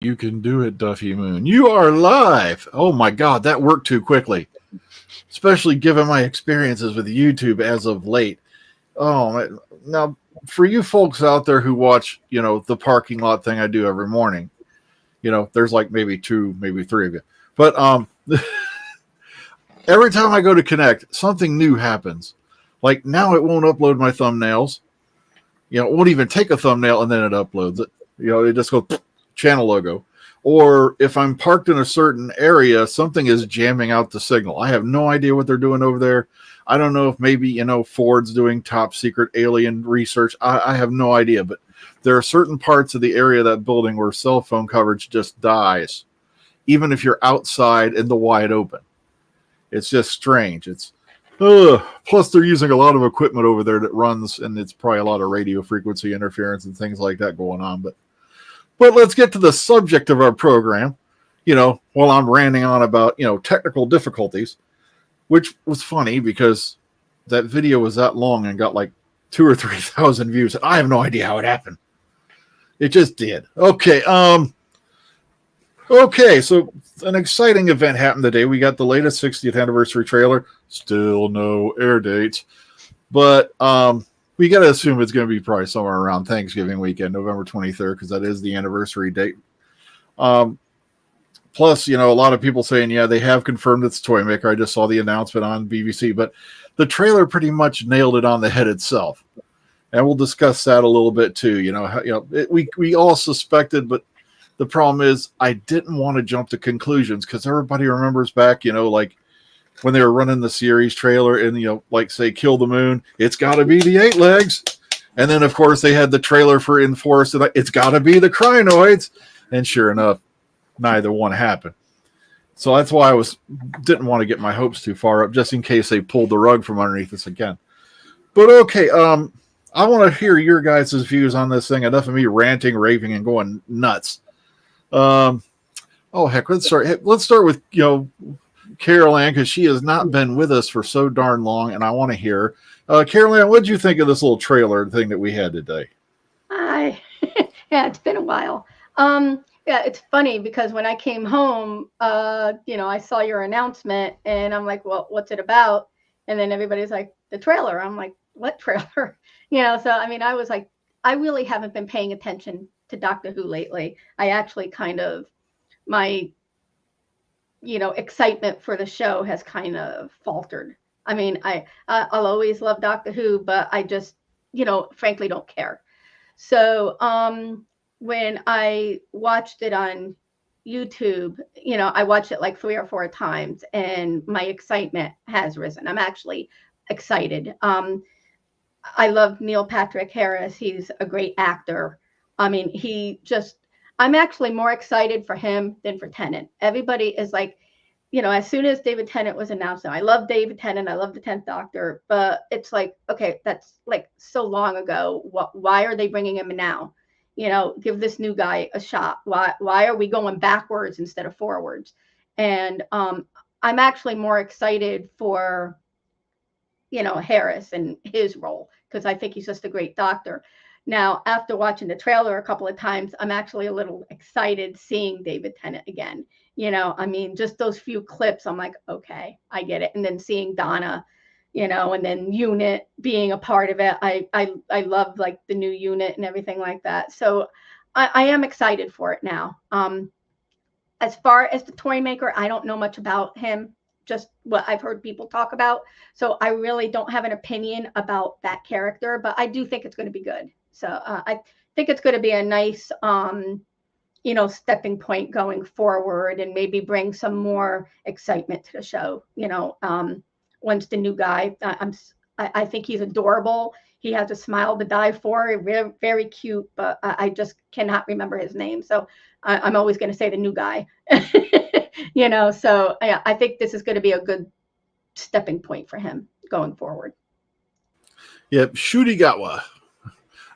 You can do it, Duffy Moon. You are live. Oh my God, that worked too quickly. Especially given my experiences with YouTube as of late. Oh, now for you folks out there who watch, the parking lot thing I do every morning, there's like maybe two, maybe three of you. But every time I go to connect, something new happens. Like now it won't upload my thumbnails. It won't even take a thumbnail and then it uploads it. It just goes channel logo. Or if I'm parked in a certain area, something is jamming out the signal. I have no idea what they're doing over there. I don't know if maybe, Ford's doing top secret alien research. I have no idea. But there are certain parts of the area of that building where cell phone coverage just dies, even if you're outside in the wide open. It's just strange. Plus they're using a lot of equipment over there that runs, and it's probably a lot of radio frequency interference and things like that going on. But let's get to the subject of our program, while I'm ranting on about, technical difficulties, which was funny because that video was that long and got like 2,000 or 3,000 views. I have no idea how it happened. It just did. Okay. So an exciting event happened today. We got the latest 60th anniversary trailer. Still no air dates, but we got to assume it's going to be probably somewhere around Thanksgiving weekend, November 23rd, because that is the anniversary date. Plus, a lot of people saying, yeah, they have confirmed it's Toy Maker. I just saw the announcement on BBC, but the trailer pretty much nailed it on the head itself. And we'll discuss that a little bit too. We all suspected, but the problem is I didn't want to jump to conclusions because everybody remembers back, like when they were running the series trailer and, like say Kill the Moon, it's got to be the 8 legs. And then, of course, they had the trailer for Enforced, and it's got to be the Crinoids. And sure enough, neither one happened. So that's why I didn't want to get my hopes too far up, just in case they pulled the rug from underneath us again. But okay, I want to hear your guys' views on this thing. Enough of me ranting, raving, and going nuts. Let's start. Let's start with Carol Ann, because she has not been with us for so darn long, and I want to hear. Carol Ann, what did you think of this little trailer thing that we had today? Hi. Yeah, it's been a while. Yeah, it's funny because when I came home, I saw your announcement and I'm like, well, what's it about? And then everybody's like, the trailer. I'm like, what trailer? So I mean, I was like, I really haven't been paying attention to Doctor Who lately. I actually kind of, my excitement for the show has kind of faltered. I mean, I'll always love Doctor Who, but I just, frankly don't care. So when I watched it on YouTube, I watched it like 3 or 4 times and my excitement has risen. I'm actually excited. I love Neil Patrick Harris. He's a great actor. I mean, I'm actually more excited for him than for Tennant. Everybody is like, as soon as David Tennant was announced, I love David Tennant. I love the 10th Doctor, but it's like, okay, that's like so long ago. Why are they bringing him in now? Give this new guy a shot. Why are we going backwards instead of forwards? And I'm actually more excited for, Harris and his role, because I think he's just a great doctor. Now, after watching the trailer a couple of times, I'm actually a little excited seeing David Tennant again. I mean, just those few clips, I'm like, okay, I get it. And then seeing Donna, and then Unit being a part of it. I love like the new Unit and everything like that. So I am excited for it now. As far as the Toy Maker, I don't know much about him, just what I've heard people talk about. So I really don't have an opinion about that character, but I do think it's going to be good. So I think it's going to be a nice, stepping point going forward and bring some more excitement to the show. Once the new guy, I think he's adorable. He has a smile to die for. Very, very cute, but I just cannot remember his name. So I'm always going to say the new guy. So I think this is going to be a good stepping point for him going forward. Yep, Shurigawa.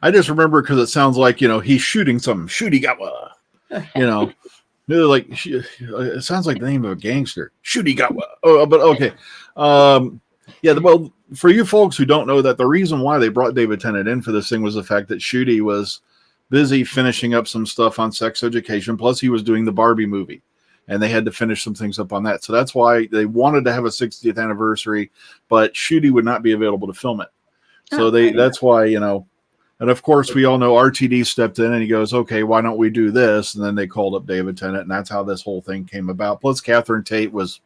I just remember because it sounds like, he's shooting some Shurigawa. Like it sounds like the name of a gangster. Shurigawa. Oh, but okay. Well, for you folks who don't know that, the reason why they brought David Tennant in for this thing was the fact that Shuri was busy finishing up some stuff on sex education. Plus, he was doing the Barbie movie, and they had to finish some things up on that. So that's why they wanted to have a 60th anniversary, but Shooty would not be available to film it. So that's why, and of course we all know RTD stepped in and he goes, okay, why don't we do this? And then they called up David Tennant, and that's how this whole thing came about. Plus, Catherine Tate was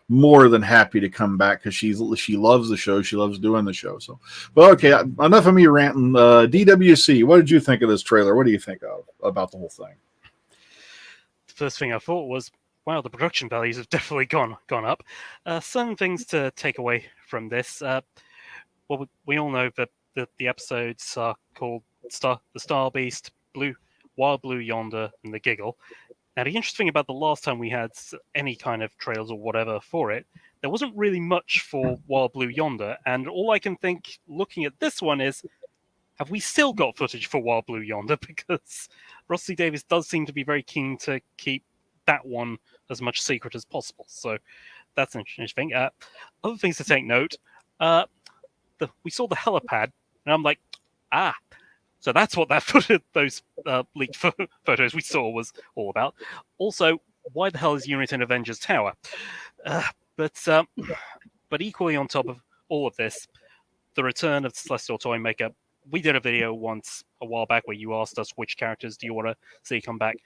more than happy to come back because she loves the show. She loves doing the show. So, but okay, enough of me ranting. DWC, what did you think of this trailer? What do you think about the whole thing? The first thing I thought was, wow, the production values have definitely gone up. Some things to take away from this. Well, we all know that the episodes are called the Star Beast, Wild Blue Yonder, and the Giggle. Now, the interesting thing about the last time we had any kind of trailers or whatever for it, there wasn't really much for Wild Blue Yonder, and all I can think, looking at this one, is, have we still got footage for Wild Blue Yonder? Because Rusty Davies does seem to be very keen to keep that one as much secret as possible. So that's an interesting thing. Other things to take note, we saw the helipad, and I'm like, so that's what those leaked photos we saw was all about. Also, why the hell is Unit in Avengers Tower? But equally on top of all of this, the return of the Celestial Toymaker. We did a video once a while back where you asked us which characters do you want to see come back.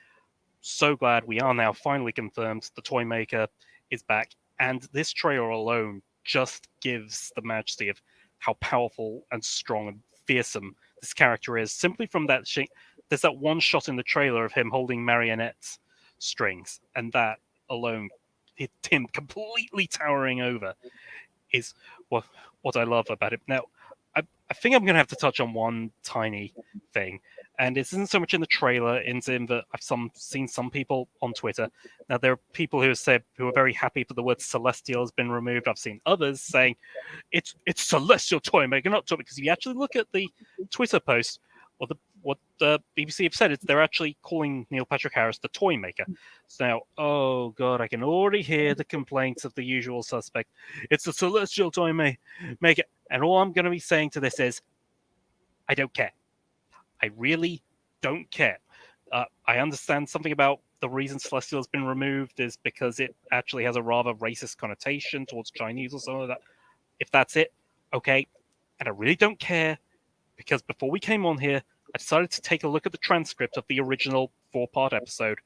So glad we are now finally confirmed the Toymaker is back, and this trailer alone just gives the majesty of how powerful and strong and fearsome this character is. Simply from that, there's that one shot in the trailer of him holding marionette strings, and that alone, him completely towering over, is what I love about it. Now, I think I'm going to have to touch on one tiny thing, and it isn't so much in the trailer, it's in that I've seen some people on Twitter. Now, there are people who are very happy that the word Celestial has been removed. I've seen others saying it's Celestial Toymaker, not Toymaker, because if you actually look at the Twitter post, or what the BBC have said, they're actually calling Neil Patrick Harris the Toymaker. So now, oh god, I can already hear the complaints of the usual suspect. It's the Celestial Toymaker. And all I'm going to be saying to this is, I don't care. I really don't care. I understand something about the reason Celestial has been removed is because it actually has a rather racist connotation towards Chinese or something like that. If that's it, okay. And I really don't care, because before we came on here, I decided to take a look at the transcript of the original 4-part episode.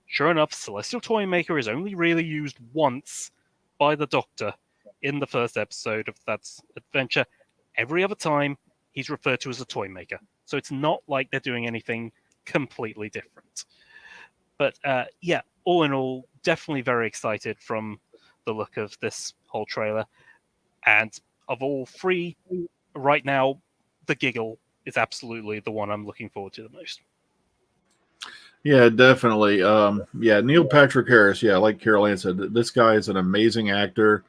Sure enough, Celestial Toymaker is only really used once by the Doctor in the first episode of that adventure. Every other time, he's referred to as a Toymaker. So it's not like they're doing anything completely different. But yeah, all in all, definitely very excited from the look of this whole trailer. And of all three, right now, the Giggle is absolutely the one I'm looking forward to the most. Yeah, definitely. Neil Patrick Harris. Yeah, like Carol Ann said, this guy is an amazing actor.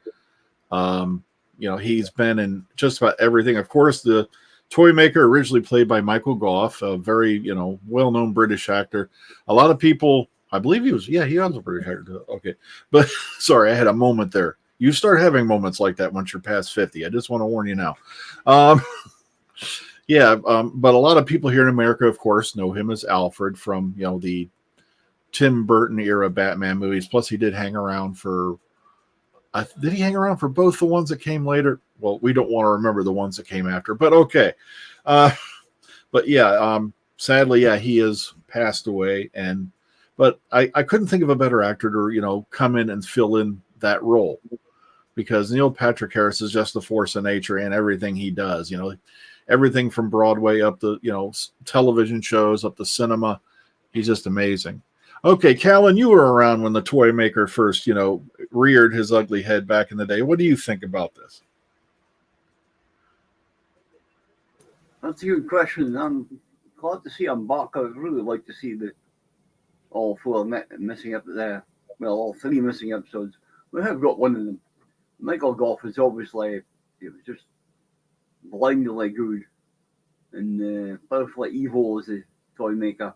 He's been in just about everything. Of course, the Toymaker, originally played by Michael Gough, a very, well-known British actor. A lot of people, I believe he was a British actor. Okay. But sorry, I had a moment there. You start having moments like that once you're past 50. I just want to warn you now. But a lot of people here in America, of course, know him as Alfred from, the Tim Burton era Batman movies. Plus, he did hang around for, did he hang around for both the ones that came later? Well, we don't want to remember the ones that came after, but okay. Sadly, he has passed away. But I couldn't think of a better actor to, come in and fill in that role, because Neil Patrick Harris is just the force of nature in everything he does. Everything from Broadway up to, television shows, up to cinema. He's just amazing. Okay, Callan, you were around when the Toymaker first, reared his ugly head back in the day. What do you think about this? That's a good question. I'm glad to see him back. I would really like to see all four missing up there. Well, all three missing episodes. We have got one of them. Michael Gough is obviously, it was just blindingly good and powerfully evil as a Toymaker.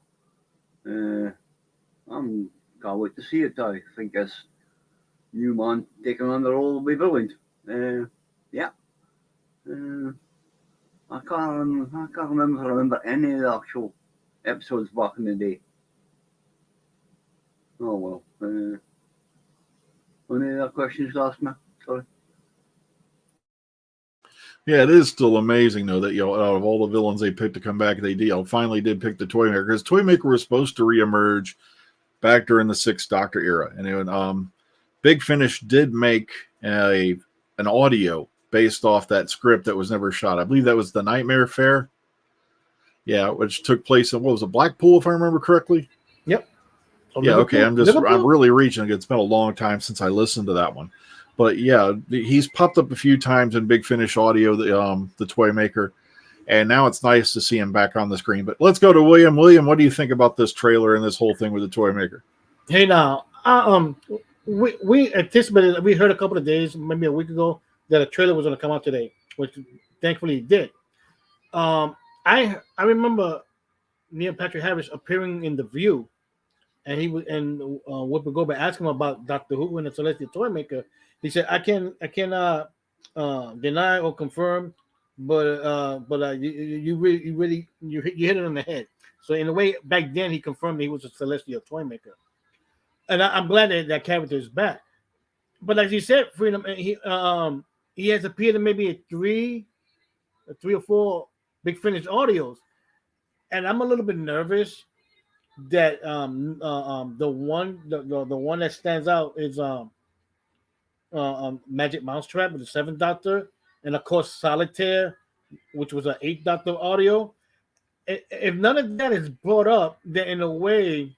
I'm can't wait to see it. I think this new man taking on the role will be brilliant. I can't remember any of the actual episodes back in the day. Oh well. Any other questions to ask me? Sorry. Yeah, it is still amazing though that out of all the villains they picked to come back, they finally did pick the Toymaker, because Toymaker was supposed to reemerge back during the Sixth Doctor era, and Big Finish did make an audio based off that script that was never shot. I believe that was the Nightmare Fair. Yeah, which took place in, what was it, Blackpool, if I remember correctly? Yep. Yeah, okay. I'm really reaching. It's been a long time since I listened to that one. But yeah, he's popped up a few times in Big Finish audio, the Toymaker, and now it's nice to see him back on the screen. But let's go to William. William, what do you think about this trailer and this whole thing with the Toymaker? Hey, now, we anticipated. We heard a couple of days, maybe a week ago, that a trailer was going to come out today, which thankfully it did. I remember Neil Patrick Harris appearing in The View, and Whoopi Goldberg asked him about Doctor Who and the Celestial Toymaker. He said, "I cannot deny or confirm, but you really hit it on the head." So in a way, back then he confirmed he was a Celestial Toymaker, and I'm glad that character is back. But like you said, Freedom, he has appeared in maybe three or four Big Finish audios, and I'm a little bit nervous that the one that stands out is Magic Mousetrap with the Seventh Doctor, and of course Solitaire, which was an Eighth Doctor audio. If none of that is brought up, then in a way,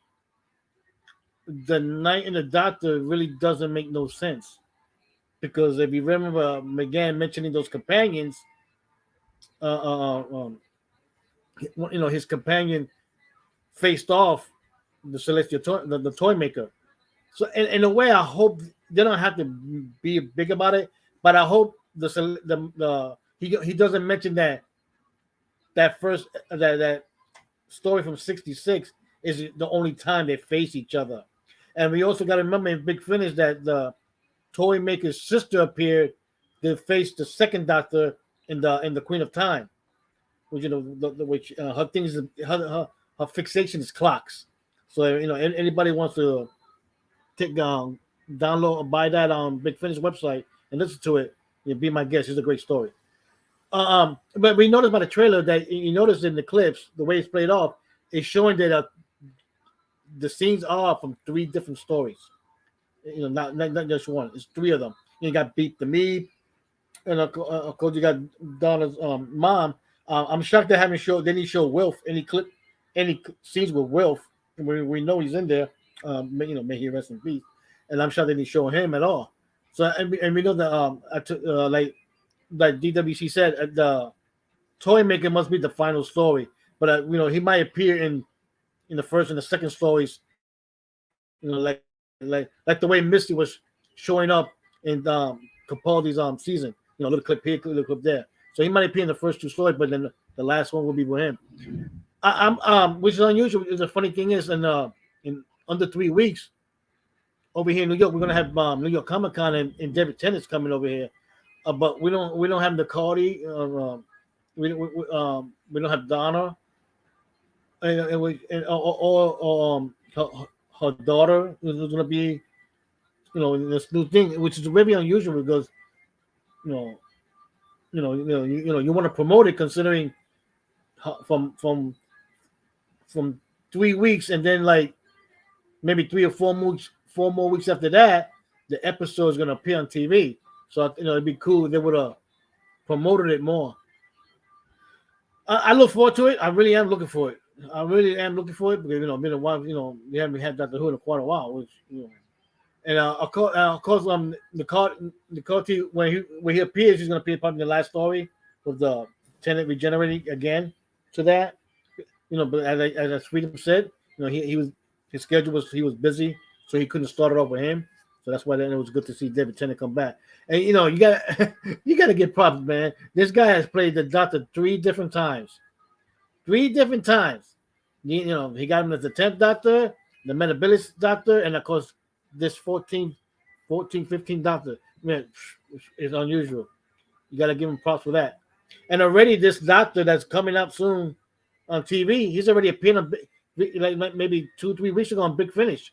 the Night and the Doctor really doesn't make no sense, because if you remember McGann mentioning those companions, his companion faced off the Celestial the Toymaker. So in a way, I hope they don't have to be big about it, but I hope he doesn't mention that first that story from '66 is the only time they face each other. And we also got to remember in Big Finish that the Toymaker's sister appeared to face the Second Doctor in the Queen of Time, which which her things her fixation is clocks. So anybody wants to download or buy that on Big Finish website and listen to it, be my guest. It's a great story. But we noticed by the trailer that you notice in the clips, the way it's played off, is showing that the scenes are from three different stories. Not just one. It's three of them. You got Beat the Me, and of course you got Donna's mom. I'm shocked they haven't showed. They didn't show Wilf any scenes with Wilf. We know he's in there. May he rest in peace. And I'm shocked they didn't show him at all. So and we know that like DWC said, the Toymaker must be the final story. But he might appear in the first and the second stories. Like the way Misty was showing up in Capaldi's season. Little clip here, little clip there. So he might appear in the first two stories, but then the last one will be with him. Which is unusual. The funny thing is, in under 3 weeks over here in New York, we're gonna have New York Comic Con and David Tennant's coming over here. But we don't have Nicole. We don't have Donna, or her daughter is going to be, this new thing, which is very unusual because, you want to promote it considering from 3 weeks, and then like maybe 3 or 4 more weeks after that, the episode is going to appear on TV. So it'd be cool if they would have promoted it more. I look forward to it. I really am looking for it. I really am looking for it because been a while. We haven't had Doctor Who in quite a while. Which, and of course, Nicole when he appears, he's going to appear probably in the last story with the Tennant regenerating again to that. But as Freedom said, his schedule was busy, so he couldn't start it off with him. So that's why then it was good to see David Tennant come back. And you got to get props, man. This guy has played the Doctor 3 different times. 3 different times. He got him as the 10th Doctor, the Metabilis Doctor, and of course this 14, 15 Doctor. Man, it's unusual. You got to give him props for that. And already this Doctor that's coming up soon, on TV. He's already appeared on like maybe 2-3 weeks ago on Big Finish.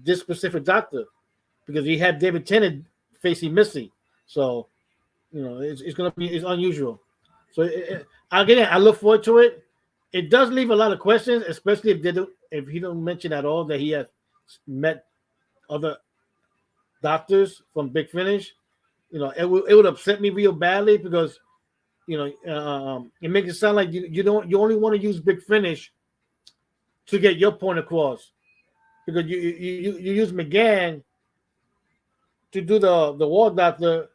This specific doctor, because he had David Tennant facing Missy, so it's unusual. So again, I look forward to it. It does leave a lot of questions, especially if he don't mention at all that he has met other doctors from Big Finish. It would upset me real badly because it makes it sound like you only want to use Big Finish to get your point across, because you use McGann to do the War Doctor,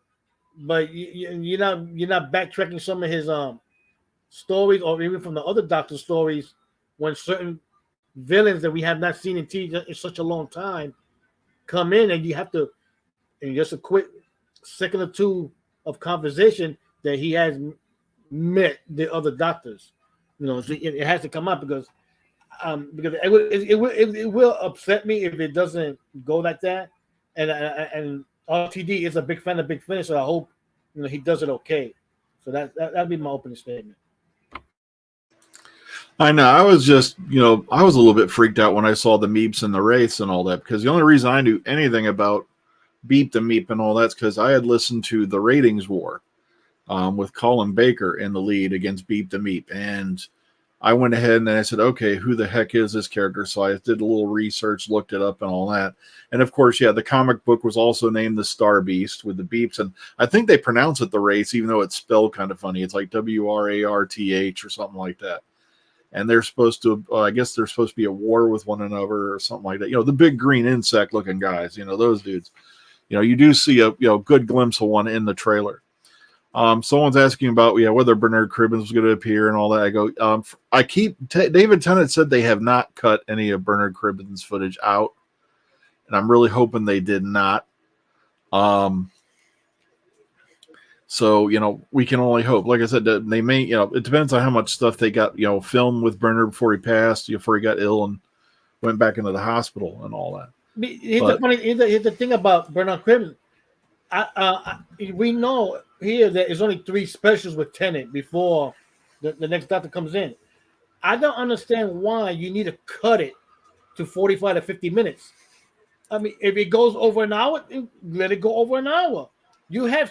but you're not backtracking some of his stories, or even from the other Doctor stories, when certain villains that we have not seen in TV in such a long time come in, and you have to, in just a quick second or two of conversation, that he has met the other doctors. So it has to come up because it will upset me if it doesn't go like that. And RTD is a big fan of Big Finish, so I hope he does it okay. So that'd be my opening statement. I know. I was just, I was a little bit freaked out when I saw the Meeps and the Wraiths and all that, because the only reason I knew anything about Beep the Meep and all that's because I had listened to the Ratings War with Colin Baker in the lead against Beep the Meep. And I went ahead and I said, okay, who the heck is this character? So I did a little research, looked it up and all that. And of course, the comic book was also named The Star Beast with the Beeps. And I think they pronounce it the Wraiths, even though it's spelled kind of funny. It's like WRARTH or something like that. And they're supposed to, I guess they're supposed to be at war with one another or something like that. The big green insect looking guys, those dudes. You do see a good glimpse of one in the trailer. Someone's asking about whether Bernard Cribbins was going to appear and all that. I go, David Tennant said they have not cut any of Bernard Cribbins' footage out, and I'm really hoping they did not. So we can only hope. Like I said, they may. It depends on how much stuff they got. Filmed with Bernard before he passed, before he got ill and went back into the hospital and all that. Here's the thing about Bernard Cribbins. We know here that there's only 3 specials with Tennant before the next doctor comes in. I don't understand why you need to cut it to 45 to 50 minutes. I mean, if it goes over an hour, let it go over an hour. You have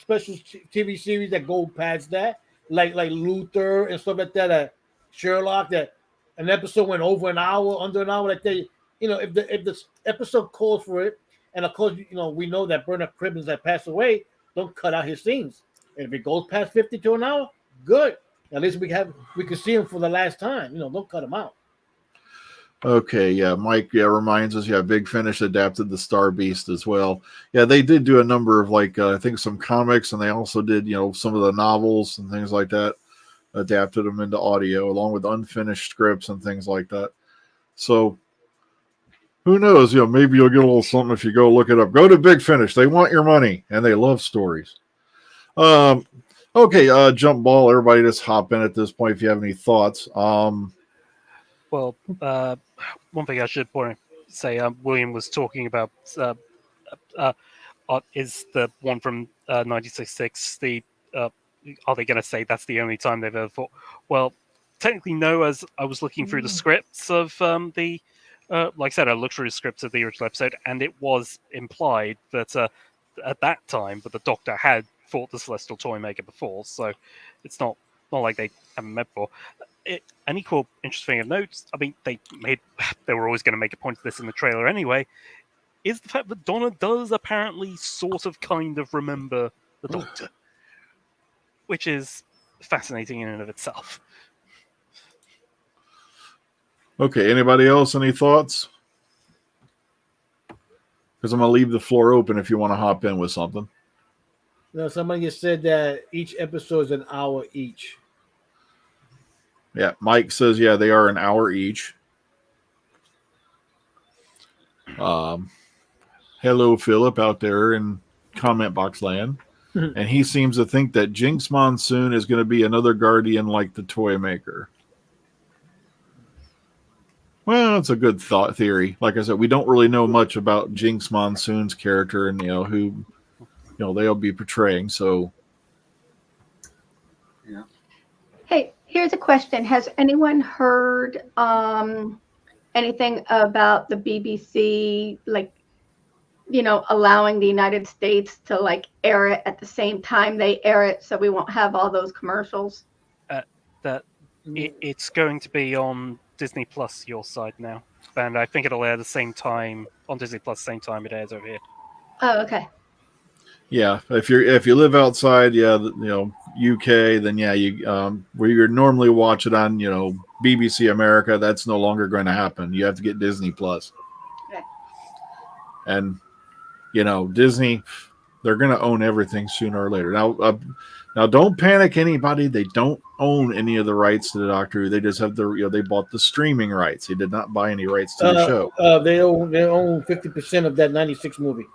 special TV series that go past that, like Luther and stuff like that, Sherlock, that an episode went over an hour, under an hour. Like if the episode calls for it, and of course, we know that Bernard Cribbins had passed away, don't cut out his scenes. And if it goes past 50 to an hour, good. At least we can see him for the last time. Don't cut him out. Okay, Mike, reminds us, Big Finish adapted the Star Beast as well. They did do a number of I think some comics, and they also did, some of the novels and things like that, adapted them into audio along with unfinished scripts and things like that. So who knows, maybe you'll get a little something if you go look it up. Go to Big Finish. They want your money and they love stories. Okay, jump ball. Everybody just hop in at this point if you have any thoughts. Well, one thing I should say, William was talking about is the one from 1966. Are they going to say that's the only time they've ever fought? Well, technically no, as I was looking through the scripts of like I said, I looked through the scripts of the original episode, and it was implied that at that time, that the Doctor had fought the Celestial Toymaker before, so it's not like they haven't met before. An equal interesting thing of note, I mean, they were always going to make a point of this in the trailer anyway, is the fact that Donna does apparently sort of kind of remember the Doctor, which is fascinating in and of itself. Okay, anybody else? Any thoughts? Because I'm going to leave the floor open if you want to hop in with something. Somebody just said that each episode is an hour each. Yeah, Mike says, they are an hour each. Hello, Philip, out there in comment box land. And he seems to think that Jinx Monsoon is going to be another Guardian like the Toymaker. Well, it's a good thought theory. Like I said, we don't really know much about Jinx Monsoon's character and who they'll be portraying. So, Hey, Here's a question. Has anyone heard anything about the BBC, like, allowing the United States to like air it at the same time they air it, so we won't have all those commercials? That it's going to be on Disney Plus, your side now, and I think it'll air the same time on Disney Plus, same time it airs over here. Oh, okay. Yeah, if you live outside, UK, then yeah, you where you normally watch it on, BBC America, that's no longer going to happen. You have to get Disney Plus. Okay. And Disney, they're going to own everything sooner or later. Now don't panic, anybody. They don't own any of the rights to the Doctor Who. They just have they bought the streaming rights. They did not buy any rights to the show. They own 50% of that '96 movie.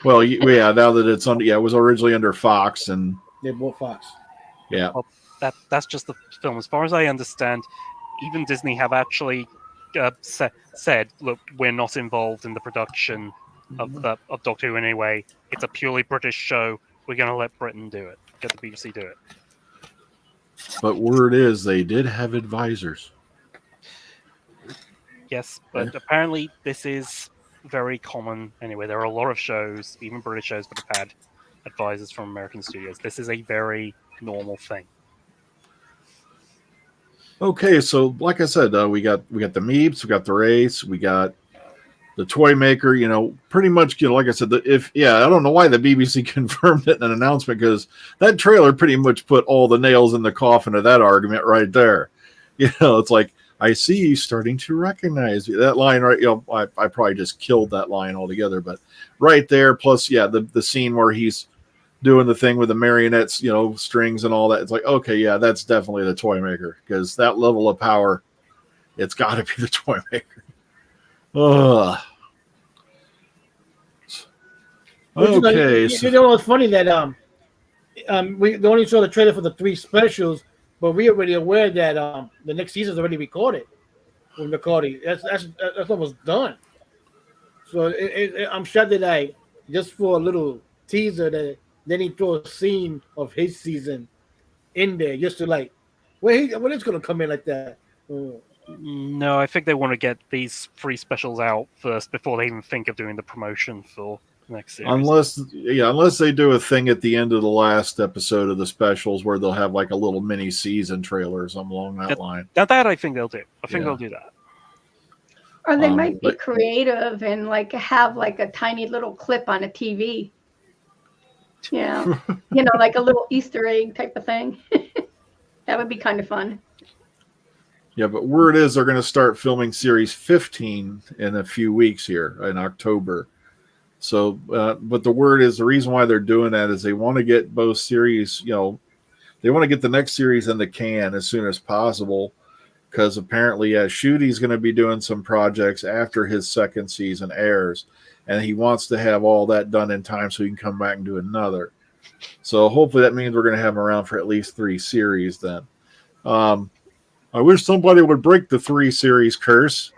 Well, yeah. Now that it's under, it was originally under Fox, and They bought Fox. Yeah. Well, that's just the film. As far as I understand, even Disney have actually said, look, we're not involved in the production of Doctor Who anyway. It's a purely British show. We're going to let Britain do it. Get the BBC do it. But word is they did have advisors. Yes, but apparently this is very common anyway. There are a lot of shows, even British shows, that have had advisors from American studios. This is a very normal thing. Okay, so like I said, we got the Meeps, we got the Race, we got the Toy Maker. Pretty much, like I said, I don't know why the BBC confirmed it in an announcement, because that trailer pretty much put all the nails in the coffin of that argument right there. It's like, I see you starting to recognize that line, right? I probably just killed that line altogether, but right there. Plus, the scene where he's doing the thing with the marionettes, strings and all that. It's like, okay, yeah, that's definitely the Toy Maker, because that level of power, it's got to be the Toy Maker. Ugh. Okay. It's funny that we only saw the trailer for the 3 specials, but we already aware that the next season's already recorded with McCarty. That's almost done. So I'm shocked that just for a little teaser that then he throw a scene of his season in there just to when it's gonna come in like that. No, I think they want to get these 3 specials out first before they even think of doing the promotion for next series. Unless they do a thing at the end of the last episode of the specials where they'll have like a little mini season trailer or something along that line. That I think they'll do. They'll do that. Or they might be creative and have a tiny little clip on a TV. Yeah. Like a little Easter egg type of thing. That would be kind of fun. Yeah, but word is they're going to start filming series 15 in a few weeks here in October. So, but the word is the reason why they're doing that is they want to get both series, they want to get the next series in the can as soon as possible, because apparently, Shudy's going to be doing some projects after his second season airs, and he wants to have all that done in time so he can come back and do another. So hopefully that means we're going to have him around for at least 3 series then. I wish somebody would break the 3 series curse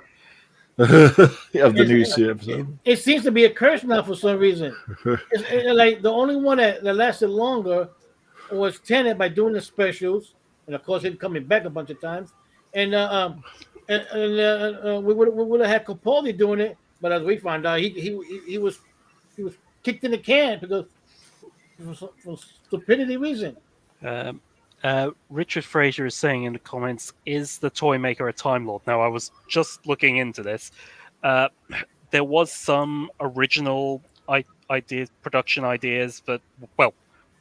of the new episode. It seems to be a curse now for some reason. It's the only one that lasted longer was Tenet by doing the specials, and of course him coming back a bunch of times. And we would have had Capaldi doing it, but as we found out, he was kicked in the can because for stupidity reason. Richard Fraser is saying in the comments, is the Toy Maker a Time Lord? Now, I was just looking into this. There was some original production ideas, but, well,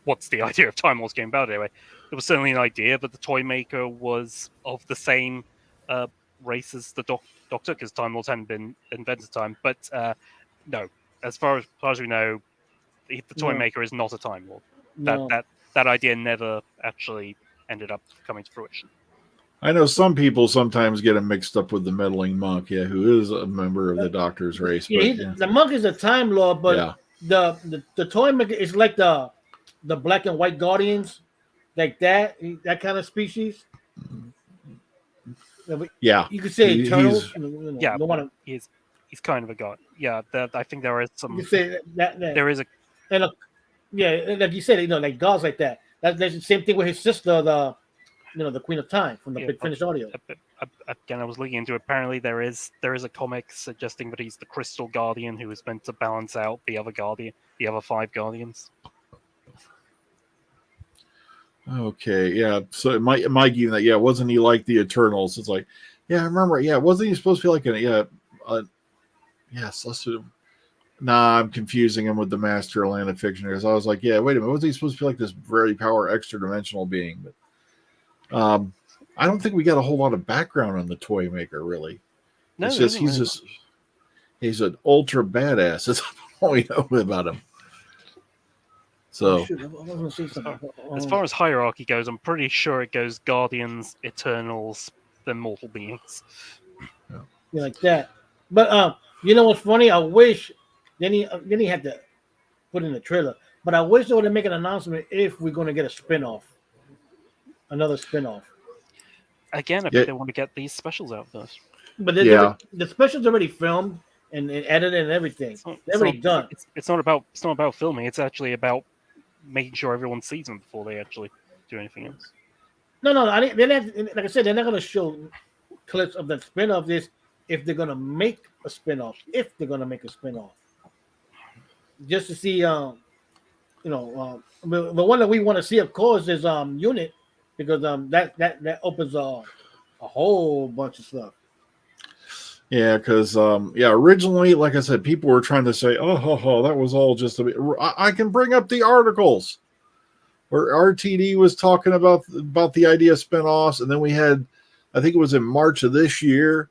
what's the idea of Time Lords came about anyway? There was certainly an idea, but the Toy Maker was of the same race as the Doctor, because Time Lords hadn't been invented time. But no, as far as we know, the Toy Maker is not a Time Lord. No. That idea never actually ended up coming to fruition. I know some people sometimes get him mixed up with the meddling monk, who is a member of the Doctor's race. The monk is a Time Lord, but the Toy Maker is like the black and white guardians, like that kind of species. Yeah, you could say eternal. He's kind of a god. Yeah, I think there is some. You say that there is a. And like you said, like gods like that. That's the same thing with his sister, the Queen of Time from the Yeah, Big Finish audio. Again, I was looking into it. Apparently, there is a comic suggesting that he's the Crystal Guardian who is meant to balance out the other five Guardians. Okay, yeah. So it might give that. Yeah, wasn't he like the Eternals? It's like, yeah, I remember. Yeah, wasn't he supposed to be like yes, let's. Nah, I'm confusing him with the Master of Land of Fiction because I was like, yeah, wait a minute, wasn't he supposed to be like this very power extra dimensional being? But I don't think we got a whole lot of background on the toy maker, really. No, it's just he's an ultra badass. That's all we know about him. So, as far as hierarchy goes, I'm pretty sure it goes Guardians, Eternals, then mortal beings. Yeah, like that. But you know what's funny? I wish then he had to put in the trailer. But I wish they would make an announcement if we're going to get a spinoff, another spinoff. Again, I think they want to get these specials out first. But the specials already filmed and edited and everything. They're already done. It's not about filming. It's actually about making sure everyone sees them before they actually do anything else. No. Like I said, they're not going to show clips of the spinoff. This if they're going to make a spinoff. If they're going to make a spinoff, just to see, the one that we want to see, of course, is Unit, because that opens a whole bunch of stuff. Yeah, because originally, like I said, people were trying to say, "Oh, that was all just a bit." I can bring up the articles where RTD was talking about the idea of spinoffs, and then we had, I think it was in March of this year,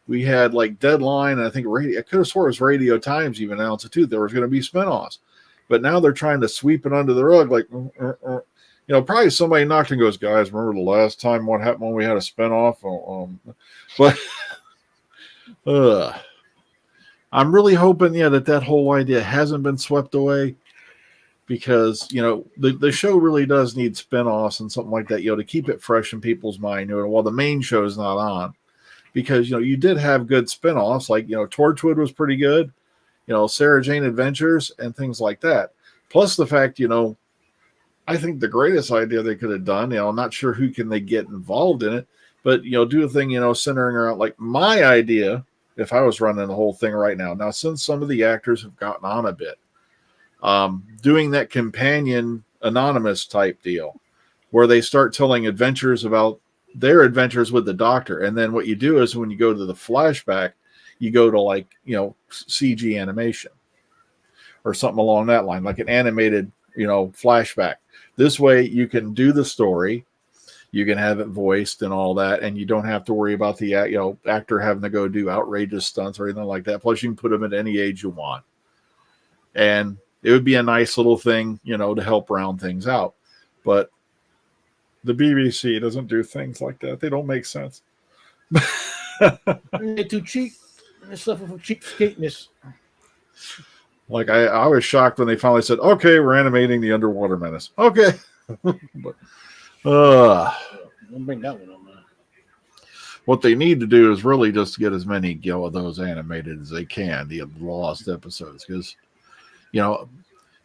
we had like Deadline, and I think I could have swore it was Radio Times even announced it too. There was going to be spinoffs, but now they're trying to sweep it under the rug, like. Probably somebody knocked and goes, "Guys, remember the last time what happened when we had a spinoff?" But I'm really hoping, that whole idea hasn't been swept away, because the show really does need spinoffs and something like that, to keep it fresh in people's mind, while the main show is not on. Because you did have good spinoffs, like Torchwood was pretty good, Sarah Jane Adventures and things like that. Plus the fact, I think the greatest idea they could have done, I'm not sure who can they get involved in it, but, do a thing, centering around, like my idea, if I was running the whole thing right now. Now, since some of the actors have gotten on a bit, doing that companion anonymous type deal, where they start telling adventures about their adventures with the Doctor. And then what you do is when you go to the flashback, you go to CG animation or something along that line, like an animated, flashback. This way you can do the story, you can have it voiced and all that, and you don't have to worry about the actor having to go do outrageous stunts or anything like that. Plus, you can put them at any age you want, and it would be a nice little thing, to help round things out. But the BBC doesn't do things like that; they don't make sense. They're too cheap. They suffer from cheapskateness. Like I was shocked when they finally said, "Okay, we're animating the Underwater Menace." Okay, but Don't bring that one on, man. What they need to do is really just get as many of those animated as they can, the lost episodes, because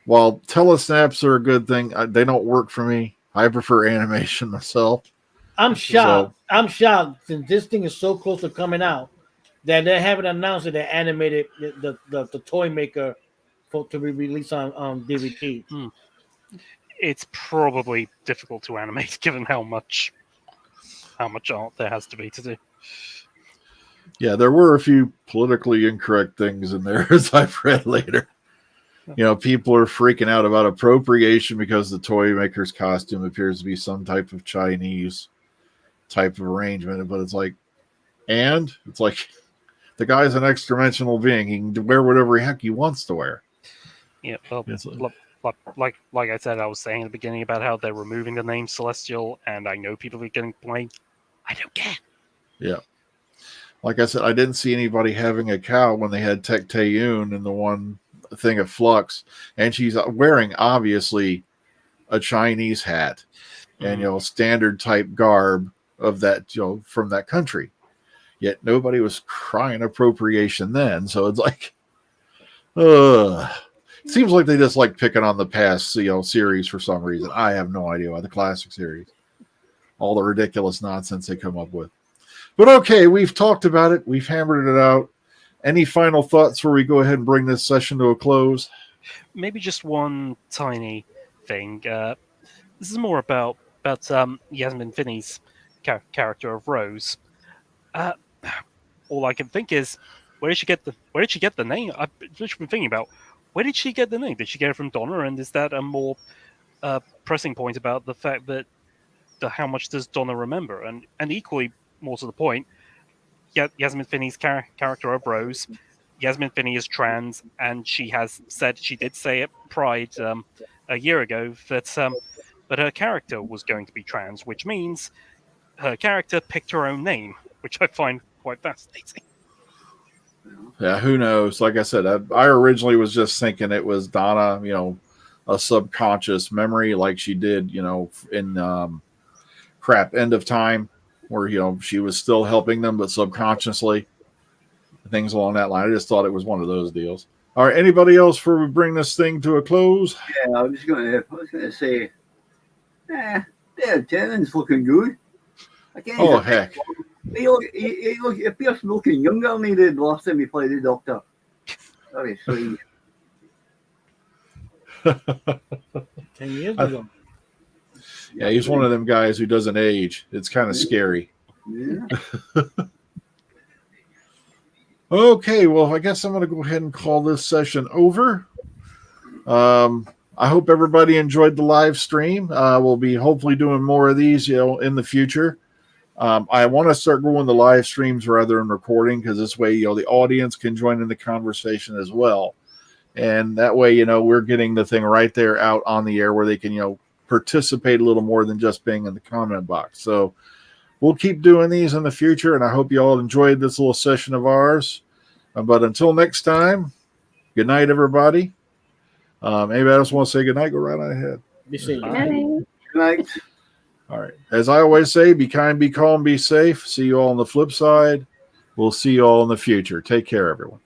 while telesnaps are a good thing, they don't work for me. I prefer animation myself. I'm shocked. I'm shocked since this thing is so close to coming out that they haven't announced that they animated the toy maker to be released on DVD. It's probably difficult to animate given how much art there has to be to do. Yeah, there were a few politically incorrect things in there, as I've read later. People are freaking out about appropriation because the toy maker's costume appears to be some type of Chinese type of arrangement. But it's like the guy's an extra-dimensional being. He can wear whatever the heck he wants to wear. Yeah, well, like I said, I was saying at the beginning about how they're removing the name Celestial, and I know people are getting blamed. I don't care. Yeah. Like I said, I didn't see anybody having a cow when they had Tech Taeyoon in the one thing of Flux, and she's wearing, obviously, a Chinese hat and, standard type garb of that, from that country. Yet nobody was crying appropriation then. So it's like, seems like they just like picking on the past, series for some reason. I have no idea why. The classic series. all the ridiculous nonsense they come up with. But okay, we've talked about it. We've hammered it out. Any final thoughts before we go ahead and bring this session to a close? Maybe just one tiny thing. This is more about Yasmin Finney's character of Rose. All I can think is, where did she get the name? I've just been thinking about, where did she get the name? Did she get it from Donna? And is that a more pressing point about the fact that how much does Donna remember? And equally more to the point, Yasmin Finney's character of Rose. Yasmin Finney is trans, and she did say at Pride a year ago that her character was going to be trans, which means her character picked her own name, which I find quite fascinating. Yeah, who knows? Like I said, I originally was just thinking it was Donna, a subconscious memory like she did, in End of Time, where, she was still helping them, but subconsciously. Things along that line. I just thought it was one of those deals. All right, anybody else before we bring this thing to a close? Yeah, I was going to say, Tennant's looking good. Oh, heck. He appears looking younger than he did last time he played the Doctor. Very sweet. 10 years ago. Yeah, he's one of them guys who doesn't age. It's kind of scary. Yeah. Okay, well, I guess I'm going to go ahead and call this session over. I hope everybody enjoyed the live stream. We'll be hopefully doing more of these, in the future. I want to start going the live streams rather than recording, because this way, the audience can join in the conversation as well. And that way, we're getting the thing right there out on the air where they can, participate a little more than just being in the comment box. So we'll keep doing these in the future, and I hope you all enjoyed this little session of ours. But until next time, good night, everybody. Anybody else want to say good night? Go right on ahead. Be safe. Good night. All right. As I always say, be kind, be calm, be safe. See you all on the flip side. We'll see you all in the future. Take care, everyone.